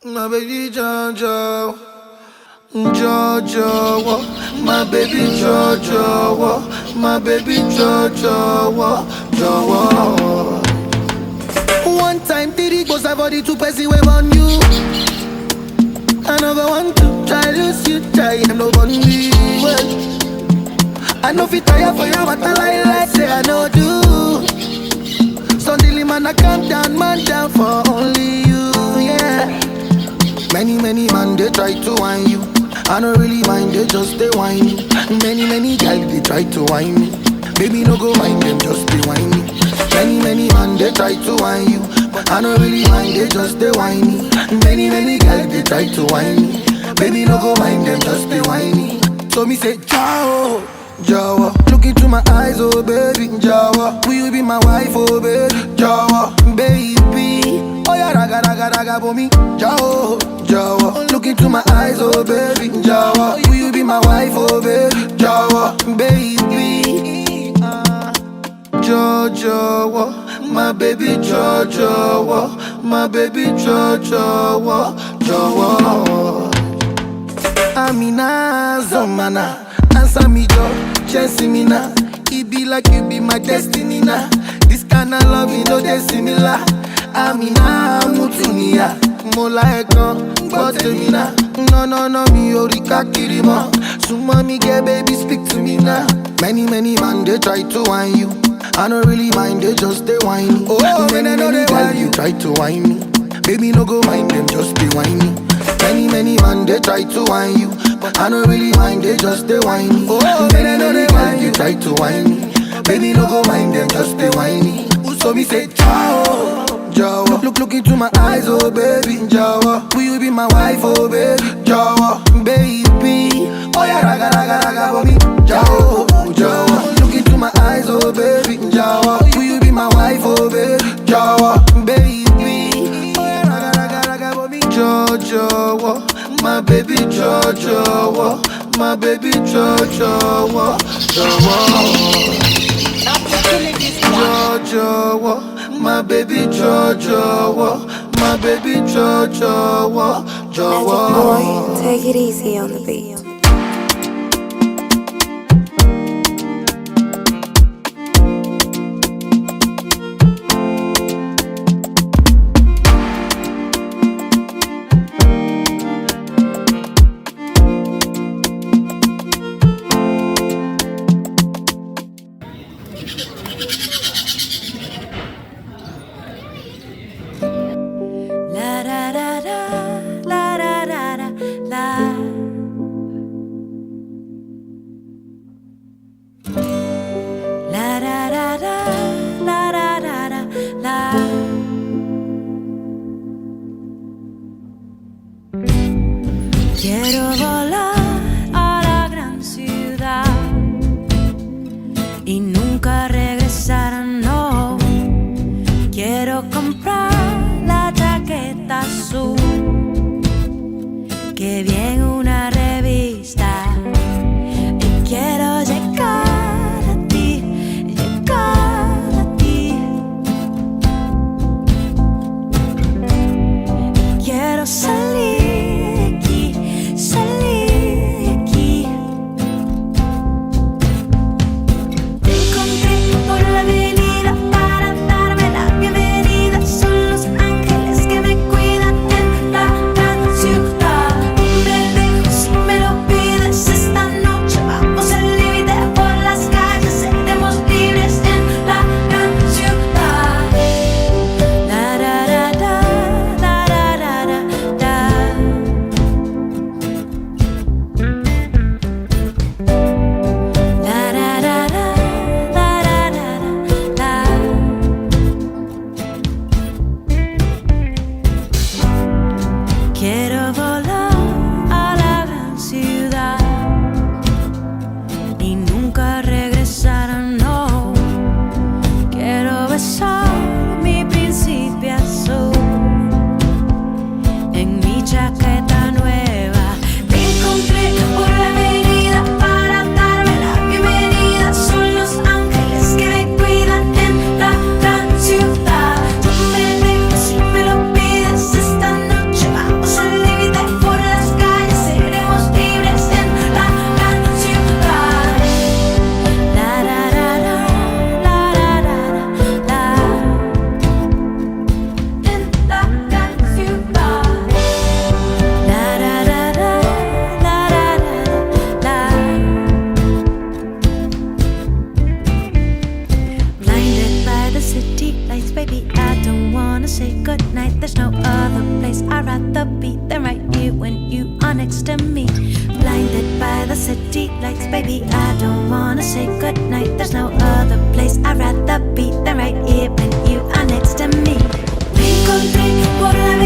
My baby Jojo, Jojo, my baby Jojo, my baby Jojo, Jojo. One time, Diddy goes for the two person wave on you. I never want to try lose you, try and no one me. Well, I know fit tire for you, but I like say I know do. Suddenly man, I calm down, man down for only you, yeah. Many man they try to whine you. I don't really mind, they just they whine me. Many guys they try to whine me. Baby no go mind them, just they whine me. Many man they try to whine you. I don't really mind, they just they whine me. Many guys they try to whine me. Baby no go mind them, just they whine me. So me say ciao, Jawa. Look into my eyes, oh baby, Jawa. Will you be my wife, oh baby, Jawa, baby. Oh yeah, raga for me, Jawa, Jawa. Look into my eyes, oh baby, Jawa. Will you be my wife, oh baby, Jawa, baby. Jojo, my baby Jojo, my baby Jojo, Jojo. Amina, Zomana, answer me, Joe, chase me now. It be like you be my destiny now. This kind of love, you know, they similar. Amina, Mutunia, Mola Ekon, Botemina. No, me Orika Kirima. So mommy, get baby, speak to me now. Many man, they try to whine you. I don't really mind, they just they whine me. Oh, many guys, you try to whine me. Baby, no go mind them, just they whine me. Many man, they try to whine you. I don't really mind, they just they whine me. Oh, many guys, you try to whine me. Baby, no go mind them, just they whine me. So me say ciao, Jawa. Look into my eyes, oh baby, Jawa. Will you be my wife, oh baby, Jawa, baby. Oh yeah, raga for me, Jawa, Jawa. Look into my eyes, oh baby, Jawa. Will you be my wife, oh baby, Jawa, baby. Oh yeah, raga for me, Jojo, my baby Jojo, my baby Jojo, Jojo. Jojo, my baby Jojo, my baby Jojo, Jojo. Boy, take it easy on the beat. Quiero volar a la gran ciudad y nunca regresar, no. Quiero comprar la chaqueta azul que vi en una revista y quiero llegar a ti, llegar a ti. Quiero salir da no other place I'd rather be than right here when you are next to me. Blinded by the city lights, baby, I don't wanna say goodnight. There's no other place I'd rather be than right here when you are next to me. Drink on drink, por la